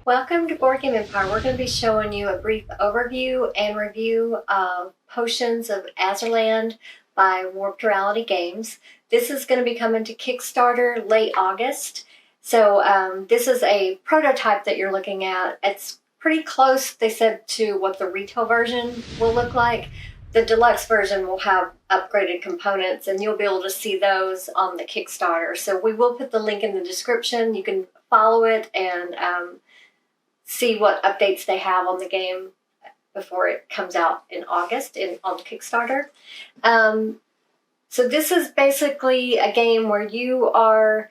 Welcome to Board Game Empire. We're going to be showing you a brief overview and review of Potions of Azerland by Warped Reality Games. This is going to be coming to Kickstarter late August. So this is a prototype that you're looking at. It's pretty close, they said, to what the retail version will look like. The deluxe version will have upgraded components, and you'll be able to see those on the Kickstarter. So we will put the link in the description. You can follow it and see what updates they have on the game before it comes out in August on Kickstarter. So this is basically a game where you are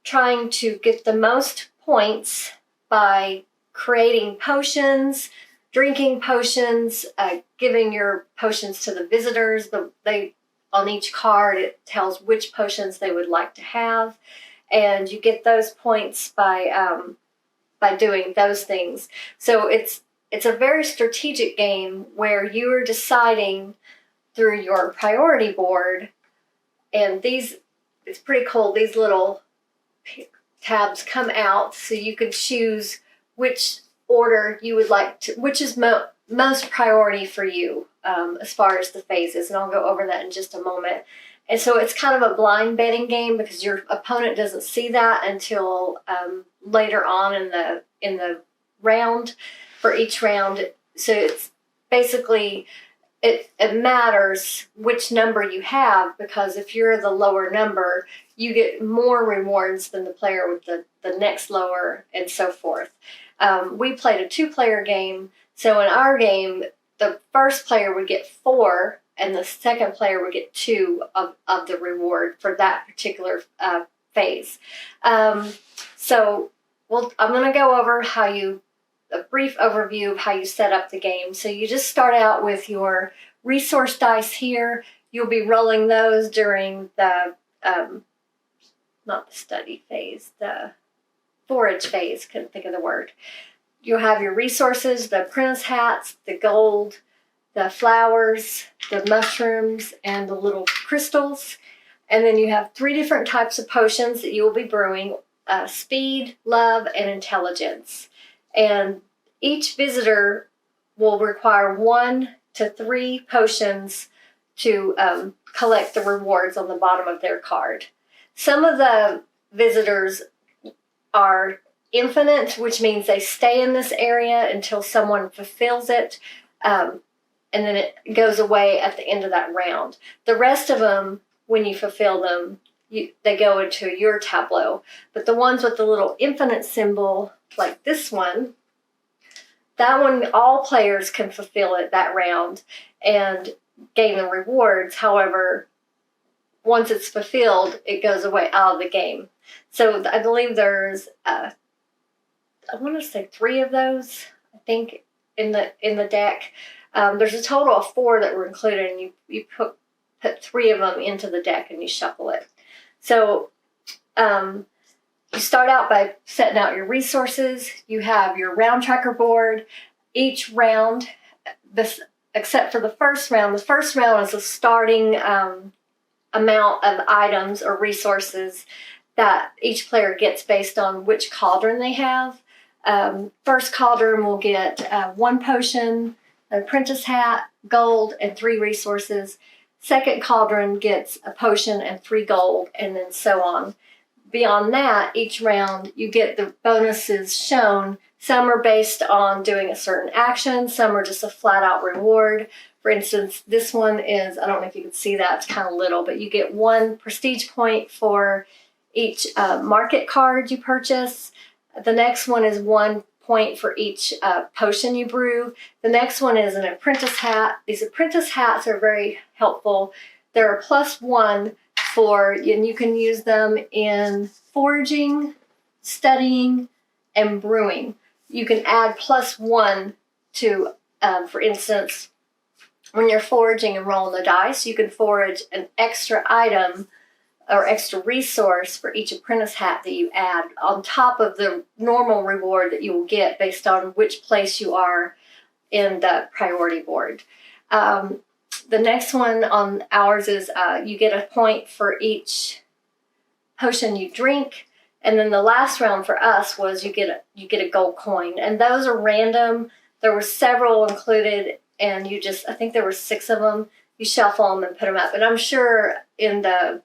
trying to get the most points by creating potions, drinking potions, giving your potions to the visitors. On each card it tells which potions they would like to have, and you get those points by doing those things. So it's a very strategic game where you are deciding through your priority board, and it's pretty cool. These little tabs come out so you can choose which order you would like to, which is most priority for you as far as the phases, and I'll go over that in just a moment. And so it's kind of a blind betting game because your opponent doesn't see that until later on in the round for each round. So it's basically it matters which number you have, because if you're the lower number, you get more rewards than the player with the next lower, and so forth. We played a 2-player game, so in our game, the first player would get 4, and the second player would get 2 of the reward for that particular phase. I'm going to go over a brief overview of how you set up the game. So you just start out with your resource dice here. You'll be rolling those during the, not the study phase, the forage phase, couldn't think of the word. You'll have your resources, the apprentice hats, the gold, the flowers, the mushrooms, and the little crystals. And then you have 3 different types of potions that you will be brewing: speed, love, and intelligence. And each visitor will require 1 to 3 potions to collect the rewards on the bottom of their card. Some of the visitors are infinite, which means they stay in this area until someone fulfills it, and then it goes away at the end of that round. The rest of them, when you fulfill them, they go into your tableau. But the ones with the little infinite symbol, like this one, that one, all players can fulfill it that round and gain the rewards. However, once it's fulfilled, it goes away out of the game. So I believe there's, I want to say 3 of those, I think, in the deck. There's a total of 4 that were included, and you put 3 of them into the deck and you shuffle it. So you start out by setting out your resources. You have your round tracker board. Each round, except for the first round is a starting amount of items or resources that each player gets based on which cauldron they have. First cauldron will get 1 potion, an apprentice hat, gold, and 3 resources. Second cauldron gets a potion and 3 gold, and then so on. Beyond that, each round you get the bonuses shown. Some are based on doing a certain action, some are just a flat-out reward. For instance, this one is, I don't know if you can see that, it's kind of little, but you get 1 prestige point for each market card you purchase. The next one is 1 point for each potion you brew. The next one is an apprentice hat. These apprentice hats are very helpful. They're a +1 and you can use them in foraging, studying, and brewing. You can add +1 to, for instance, when you're foraging and rolling the dice, you can forage an extra item or extra resource for each apprentice hat that you add on top of the normal reward that you will get based on which place you are in the priority board. The next one on ours is you get a point for each potion you drink, And then the last round for us was you get a gold coin, and those are random. There were several included, and I think there were 6 of them. You shuffle them and put them up. And I'm sure in the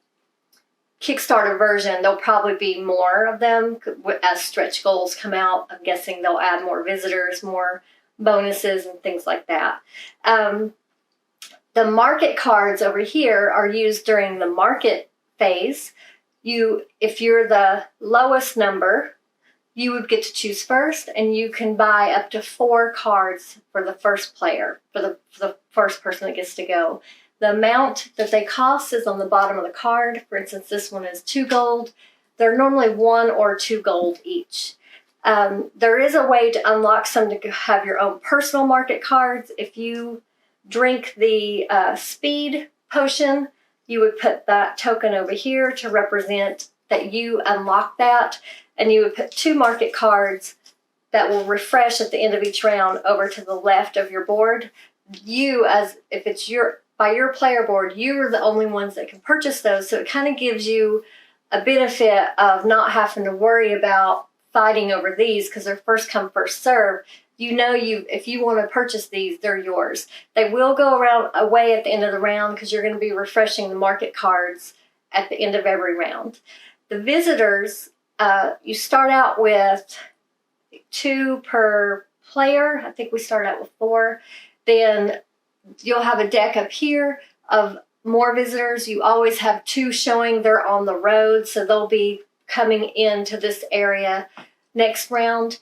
Kickstarter version, there'll probably be more of them as stretch goals come out. I'm guessing they'll add more visitors, more bonuses, and things like that. The market cards over here are used during the market phase. If you're the lowest number, you would get to choose first, and you can buy up to 4 cards for the first player, for the first person that gets to go. The amount that they cost is on the bottom of the card. For instance, this one is 2 gold. They're normally 1 or 2 gold each. There is a way to unlock some to have your own personal market cards. If you drink the speed potion, you would put that token over here to represent that you unlock that, and you would put 2 market cards that will refresh at the end of each round over to the left of your board. If it's by your player board, you are the only ones that can purchase those, so it kind of gives you a benefit of not having to worry about fighting over these because they're first come, first serve. If you want to purchase these, they're yours. They will go away at the end of the round because you're going to be refreshing the market cards at the end of every round. The visitors, you start out with 2 per player. I think we start out with 4. Then you'll have a deck up here of more visitors. You always have 2 showing they're on the road, so they'll be coming into this area next round.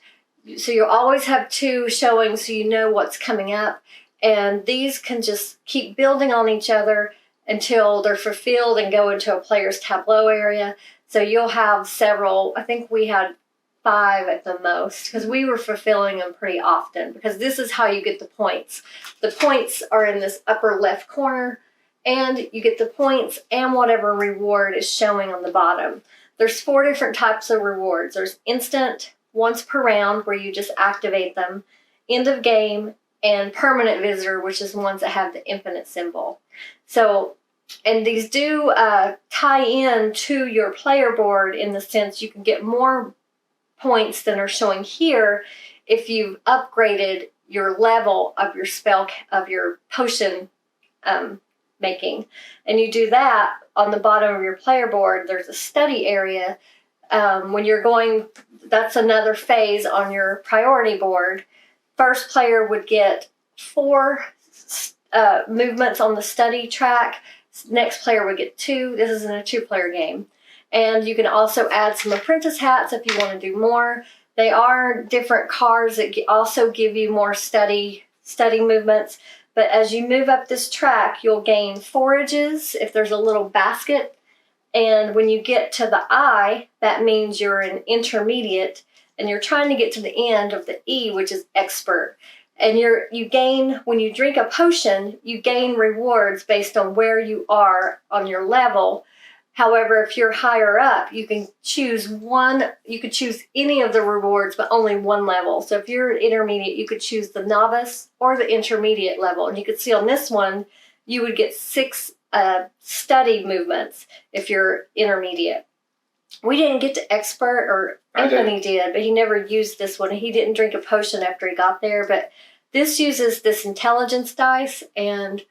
So you'll always have 2 showing so you know what's coming up. And these can just keep building on each other until they're fulfilled and go into a player's tableau area. So you'll have several. I think we had 5 at the most because we were fulfilling them pretty often, because this is how you get the points. The points are in this upper left corner, and you get the points and whatever reward is showing on the bottom. There's 4 different types of rewards. There's instant, once per round, where you just activate them, end of game, and permanent visitor, which is the ones that have the infinite symbol. So, and these do tie in to your player board in the sense you can get more points than are showing here if you've upgraded your level of your your potion making. And you do that on the bottom of your player board. There's a study area. When you're going, that's another phase on your priority board. First player would get 4 movements on the study track. Next player would get 2. This is in a 2-player game. And you can also add some apprentice hats if you want to do more. They are different cards that also give you more study movements. But as you move up this track, you'll gain forages if there's a little basket. And when you get to the I, that means you're an intermediate, and you're trying to get to the end of the E, which is expert. And you gain, when you drink a potion, you gain rewards based on where you are on your level. However, if you're higher up, you can choose any of the rewards, but only 1 level. So if you're intermediate, you could choose the novice or the intermediate level. And you could see on this one, you would get 6 study movements if you're intermediate. We didn't get to expert, or Anthony did, but he never used this one. He didn't drink a potion after he got there, but this uses this intelligence dice, and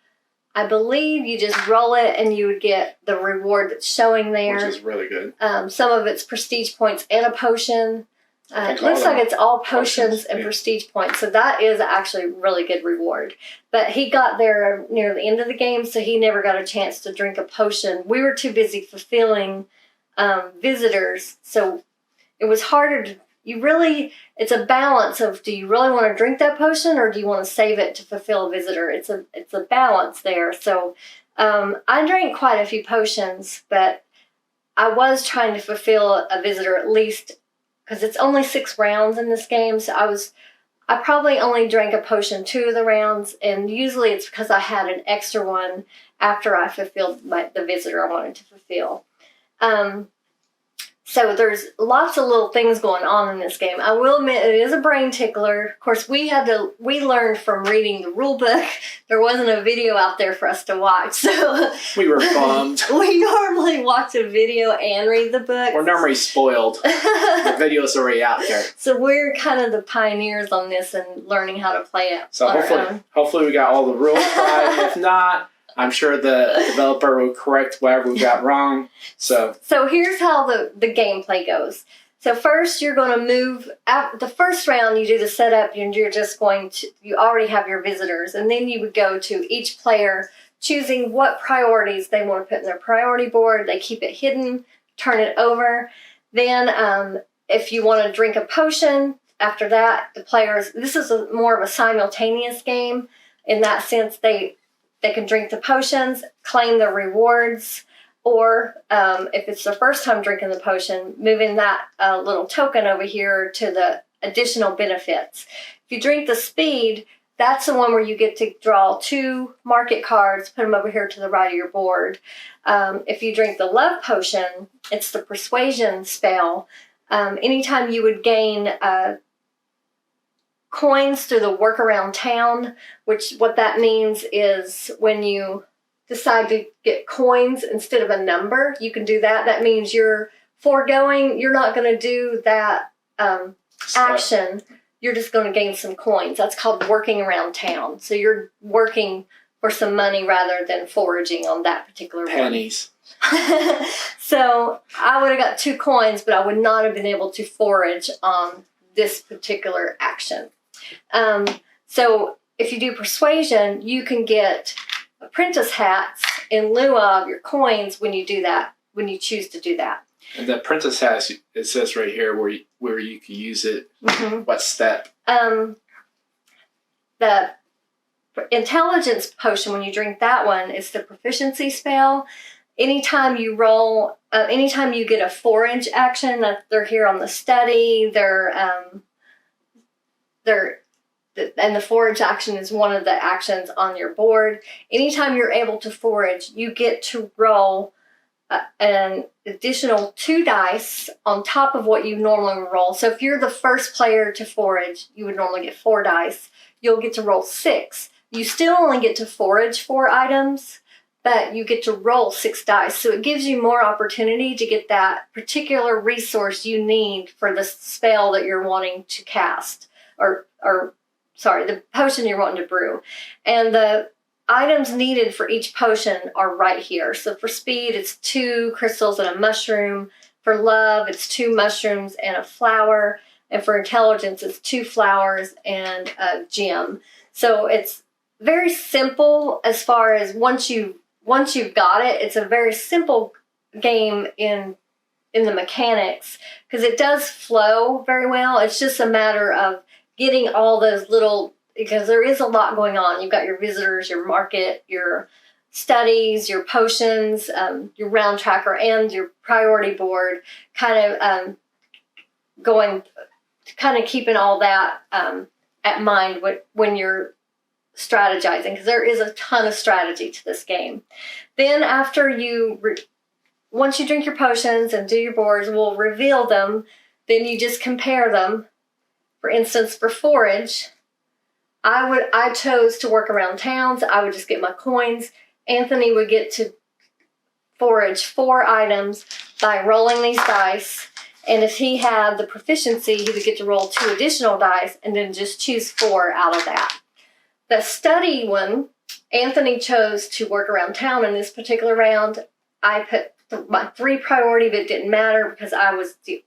I believe you just roll it and you would get the reward that's showing there. Which is really good. Some of it's prestige points and a potion. It looks like it's all potions and prestige points. So that is actually a really good reward. But he got there near the end of the game, so he never got a chance to drink a potion. We were too busy fulfilling visitors. So it was harder to... it's a balance of, do you really want to drink that potion, or do you want to save it to fulfill a visitor? It's a balance there. So I drank quite a few potions, but I was trying to fulfill a visitor at least, because it's only 6 rounds in this game. So I probably only drank a potion 2 of the rounds, and usually it's because I had an extra one after I fulfilled the visitor I wanted to fulfill. So there's lots of little things going on in this game. I will admit it is a brain tickler. Of course, we learned from reading the rule book. There wasn't a video out there for us to watch, so we were bummed. We normally watch a video and read the book. We're normally spoiled. The video's already out there. So we're kind of the pioneers on this and learning how to play it. So hopefully we got all the rules right. If not, I'm sure the developer will correct whatever we got wrong. So here's how the gameplay goes. So first you're going to move, the first round you do the setup and you're just going to, you already have your visitors, and then you would go to each player choosing what priorities they want to put in their priority board. They keep it hidden, turn it over. Then if you want to drink a potion, after that the players, this is more of a simultaneous game. In that sense, they can drink the potions, claim the rewards, or if it's the first time drinking the potion, moving that little token over here to the additional benefits. If you drink the speed, that's the one where you get to draw 2 market cards, put them over here to the right of your board. If you drink the love potion, it's the persuasion spell. Anytime you would gain coins through the work around town, which what that means is when you decide to get coins instead of a number, you can do that. That means you're foregoing, you're not going to do that action. You're just going to gain some coins. That's called working around town. So you're working for some money rather than foraging on that particular pennies. So I would have got 2 coins, but I would not have been able to forage on this particular action. So if you do persuasion, you can get apprentice hats in lieu of your coins when you do that, when you choose to do that. And the apprentice hat, it says right here where you can use it. Mm-hmm. What step? The intelligence potion, when you drink that one, is the proficiency spell. Anytime you roll, anytime you get a forage action, that they're here on the study, and the forage action is one of the actions on your board. Anytime you're able to forage, you get to roll an additional 2 dice on top of what you normally would roll. So if you're the first player to forage, you would normally get 4 dice. You'll get to roll 6. You still only get to forage 4 items, but you get to roll 6 dice. So it gives you more opportunity to get that particular resource you need for the spell that you're wanting to cast, the potion you're wanting to brew. And the items needed for each potion are right here. So for speed, it's 2 crystals and a mushroom. For love, it's 2 mushrooms and a flower. And for intelligence, it's 2 flowers and a gem. So it's very simple as far as once you've got it, it's a very simple game in the mechanics, because it does flow very well. It's just a matter of getting all those little, because there is a lot going on. You've got your visitors, your market, your studies, your potions, your round tracker, and your priority board, kind of keeping all that at mind when you're strategizing, because there is a ton of strategy to this game. Then after once you drink your potions and do your boards, we'll reveal them. Then you just compare them. For instance, for forage, I chose to work around towns. I would just get my coins. Anthony would get to forage 4 items by rolling these dice. And if he had the proficiency, he would get to roll 2 additional dice and then just choose 4 out of that. The study one, Anthony chose to work around town in this particular round. I put my 3 priority, but it didn't matter because I was the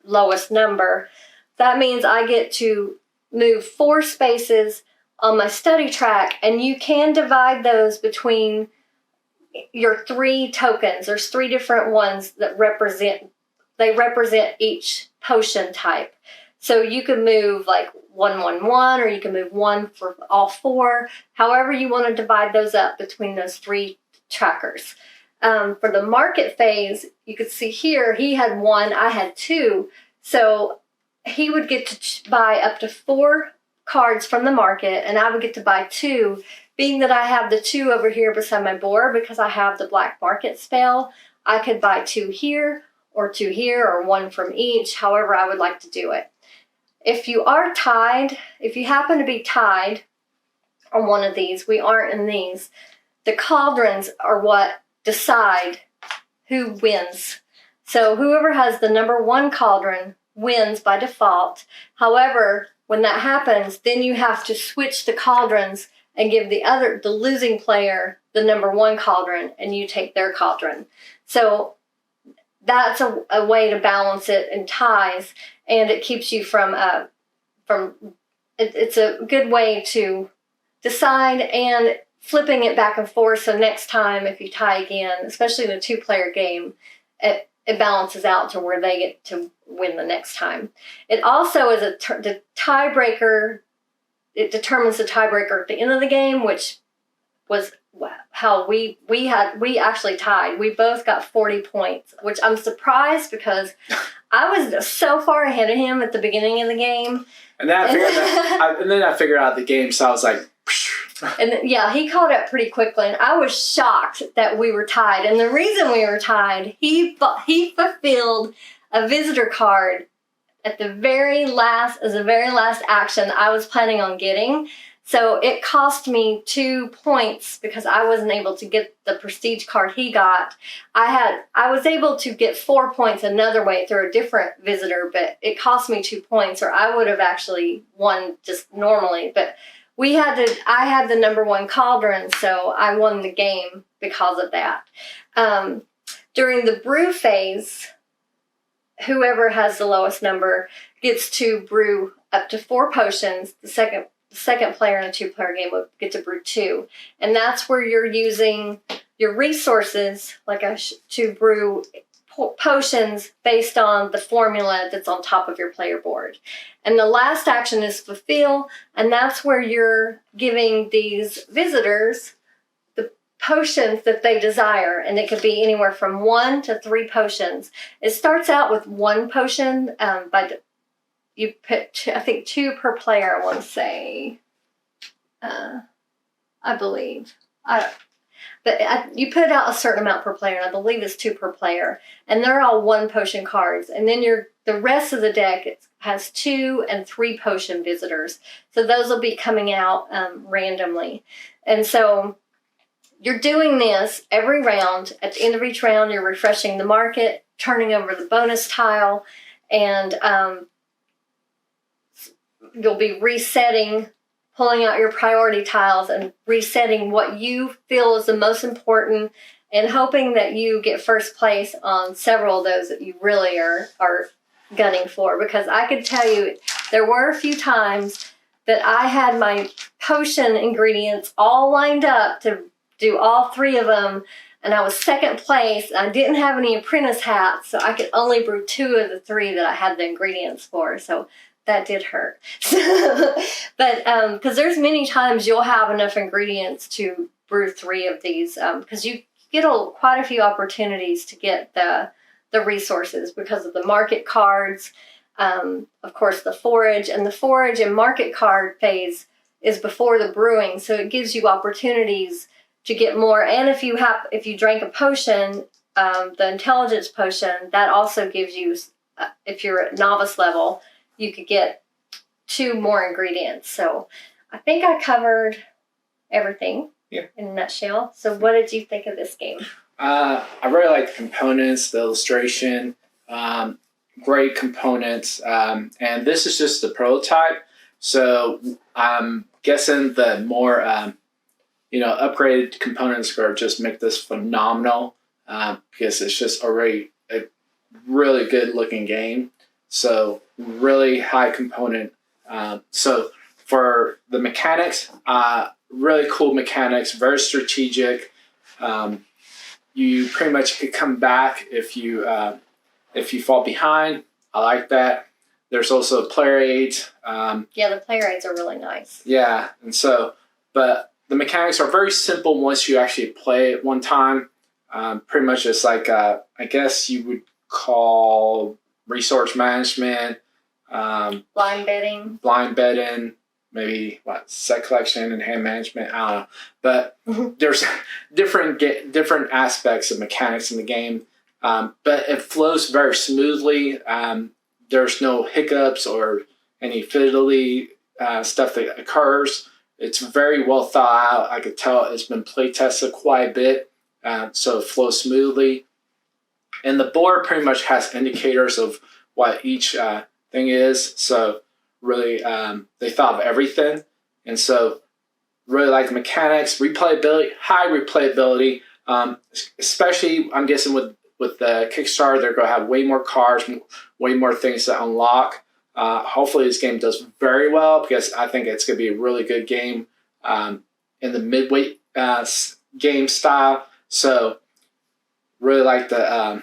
lowest number. That means I get to move 4 spaces on my study track, and you can divide those between your 3 tokens. There's 3 different ones that represent each potion type. So you can move like 1, 1, 1, or you can move 1 for all 4. However you want to divide those up between those 3 trackers. For the market phase, you could see here, he had 1, I had 2. So he would get to buy up to 4 cards from the market, and I would get to buy 2. Being that I have the 2 over here beside my board because I have the black market spell, I could buy 2 here, or 2 here, or 1 from each, however I would like to do it. If you are tied, if you happen to be tied on one of these, we aren't in these, the cauldrons are what decide who wins. So whoever has the number 1 cauldron wins by default. However, when that happens, then you have to switch the cauldrons and give the losing player the number 1 cauldron, and you take their cauldron. So that's a way to balance it in ties, and it keeps you from it's a good way to decide and flipping it back and forth. So next time, if you tie again, especially in a 2-player game, it balances out to where they get to win the next time. It also is the tiebreaker. It determines the tiebreaker at the end of the game, which was how we actually tied. We both got 40 points, which I'm surprised because I was so far ahead of him at the beginning of the game. And then I figured out the game, so I was like, and yeah, he caught up pretty quickly, and I was shocked that we were tied. And the reason we were tied, he fulfilled a visitor card at the very last action I was planning on getting. So it cost me 2 points because I wasn't able to get the prestige card he got. I was able to get 4 points another way through a different visitor, but it cost me 2 points, or I would have actually won just normally. But I had the number 1 cauldron, so I won the game because of that. During the brew phase, whoever has the lowest number gets to brew up to 4 potions. The second player in a 2-player game would get to brew 2. And that's where you're using your resources to brew potions based on the formula that's on top of your player board. And the last action is fulfill, and that's where you're giving these visitors the potions that they desire, and it could be anywhere from 1 to 3 potions. It starts out with 1 potion, you put, I think, 2 per player, I want to say. I believe. But you put out a certain amount per player, and I believe it's 2 per player. And they're all 1 potion cards. And then the rest of the deck has 2 and 3 potion visitors. So those will be coming out randomly. And so you're doing this every round. At the end of each round, you're refreshing the market, turning over the bonus tile, and you'll be resetting, pulling out your priority tiles and resetting what you feel is the most important, and hoping that you get first place on several of those that you really are gunning for. Because I could tell you, there were a few times that I had my potion ingredients all lined up to do all 3 of them, and I was second place. I didn't have any apprentice hats, so I could only brew 2 of the 3 that I had the ingredients for. So that did hurt. But because there's many times you'll have enough ingredients to brew 3 of these, because you get quite a few opportunities to get the resources because of the market cards, of course the forage, and the forage and market card phase is before the brewing, so it gives you opportunities to get more. And if you drank a potion, the intelligence potion, that also gives you, if you're at novice level, you could get 2 more ingredients. So I think I covered everything in a nutshell. So what did you think of this game? I really like the components, the illustration, great components. And this is just the prototype. So I'm guessing the more, upgraded components are just make this phenomenal, because it's just already a really good looking game. So really high component. So for the mechanics, really cool mechanics, very strategic. You pretty much could come back if you fall behind. I like that. There's also player aids. The player aids are really nice. Yeah, and so, but the mechanics are very simple once you actually play it one time. Pretty much just like, I guess you would call resource management, blind betting, maybe set collection and hand management. I don't know, but there's different aspects of mechanics in the game. but it flows very smoothly. There's no hiccups or any fiddly stuff that occurs. It's very well thought out. I could tell it's been play tested quite a bit, so it flows smoothly. And the board pretty much has indicators of what each thing is. So really, they thought of everything. And so really like the mechanics, replayability, high replayability, especially I'm guessing with the Kickstarter, they're going to have way more cards, way more things to unlock. Hopefully this game does very well because I think it's going to be a really good game in the midweight game style. So really like the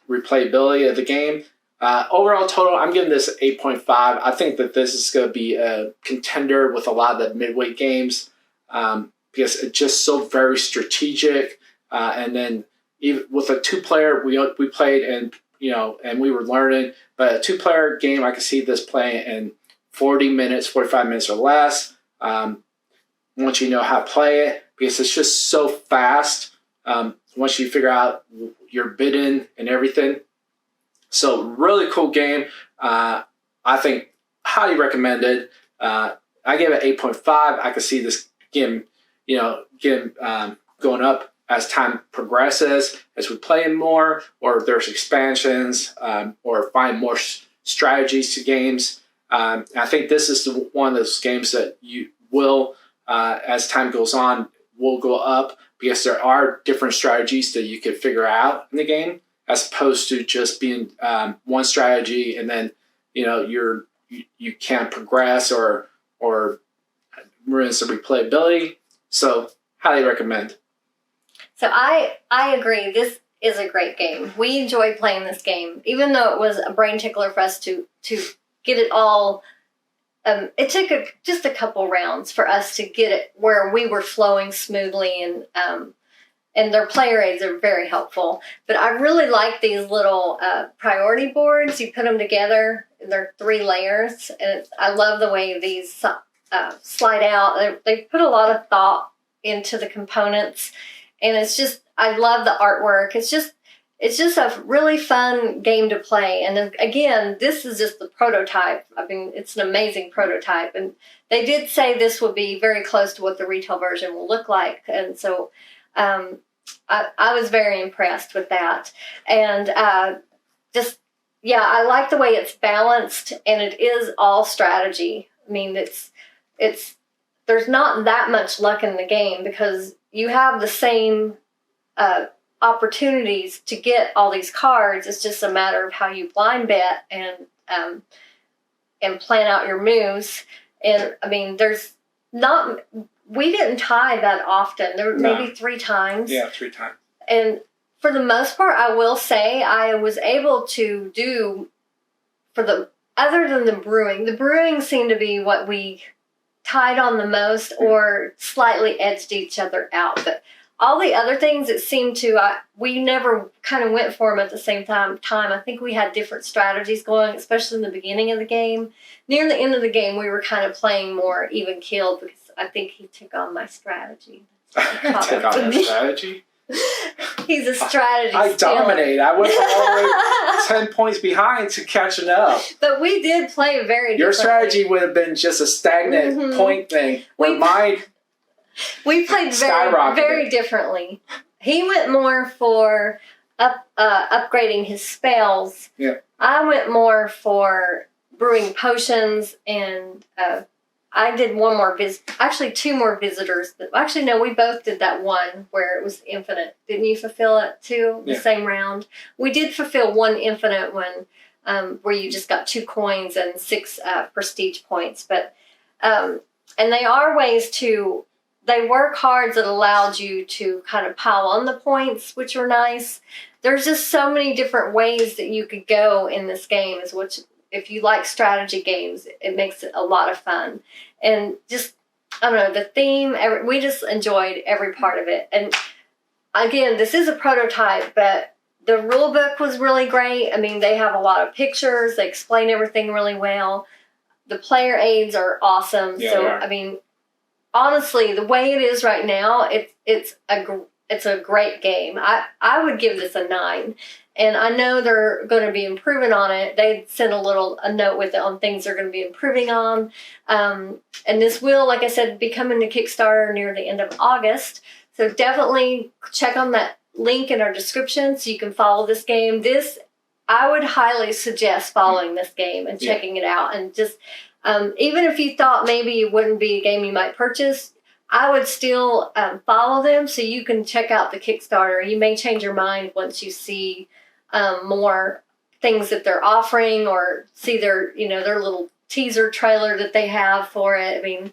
replayability of the game. Overall total, I'm giving this 8.5. I think that this is going to be a contender with a lot of the midweight games because it's just so very strategic. And then even with a two-player, we played and we were learning. But a two-player game, I can see this playing in 40 minutes, 45 minutes or less. Once you know how to play it, because it's just so fast. Once you figure out your bidding and everything. So really cool game. I think highly recommended. I gave it 8.5. I could see this game, going up as time progresses, as we play more, or if there's expansions, or find more strategies to games. I think this is one of those games that you will, as time goes on, will go up because there are different strategies that you could figure out in the game, as opposed to just being one strategy and then you can't progress or ruins the replayability. So highly recommend. So I agree. This is a great game. We enjoyed playing this game, even though it was a brain tickler for us to get it all. It took just a couple rounds for us to get it where we were flowing smoothly, and their player aids are very helpful. But I really like these little priority boards. You put them together. They're 3 layers, and I love the way these slide out. They put a lot of thought into the components. And it's just, I love the artwork. It's just a really fun game to play. And again, this is just the prototype. I mean, it's an amazing prototype. And they did say this would be very close to what the retail version will look like. And so I was very impressed with that. And I like the way it's balanced, and it is all strategy. I mean, there's not that much luck in the game because you have the same opportunities to get all these cards. It's just a matter of how you blind bet and plan out your moves. And I mean, we didn't tie that often. There were maybe 3 times. Yeah, 3 times. And for the most part, I will say I was able to do other than the brewing seemed to be what we tied on the most or slightly edged each other out. But all the other things, it seemed to, we never kind of went for them at the same time. I think we had different strategies going, especially in the beginning of the game. Near the end of the game, we were kind of playing more even keeled because I think he took on my strategy. Took on your strategy? He's a strategy. I dominated. I went all the way 10 points behind to catching up. But we did play very differently. Your strategy would have been just a stagnant point thing. We played very differently. He went more for upgrading his spells. Yeah. I went more for brewing potions, and I did one more actually 2 more visitors. Actually, no, we both did that one where it was infinite. Didn't you fulfill it too? The same round. We did fulfill 1 infinite one where you just got 2 coins and 6 prestige points. But and they are ways to. They were cards that allowed you to kind of pile on the points, which were nice. There's just so many different ways that you could go in this game, if you like strategy games, it makes it a lot of fun. And just, I don't know, the theme, we just enjoyed every part of it. And again, this is a prototype, but the rule book was really great. I mean, they have a lot of pictures. They explain everything really well. The player aids are awesome. Yeah, so, I mean, honestly, the way it is right now, it's it's a great game. I would give this a 9. And I know they're going to be improving on it. They sent a note with it on things they're going to be improving on. And this will, like I said, be coming to Kickstarter near the end of August. So definitely check on that link in our description so you can follow this game. I would highly suggest following this game and checking it out. And just, even if you thought maybe it wouldn't be a game you might purchase, I would still follow them so you can check out the Kickstarter. You may change your mind once you see more things that they're offering, or see their little teaser trailer that they have for it. I mean,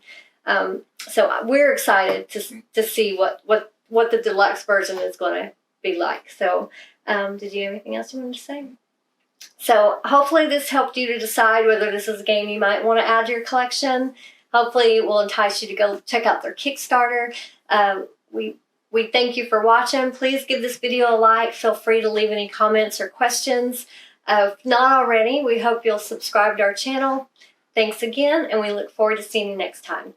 so we're excited to see what the deluxe version is going to be like. So, did you have anything else you wanted to say? So hopefully this helped you to decide whether this is a game you might want to add to your collection. Hopefully it will entice you to go check out their Kickstarter. We thank you for watching. Please give this video a like. Feel free to leave any comments or questions. If not already, we hope you'll subscribe to our channel. Thanks again, and we look forward to seeing you next time.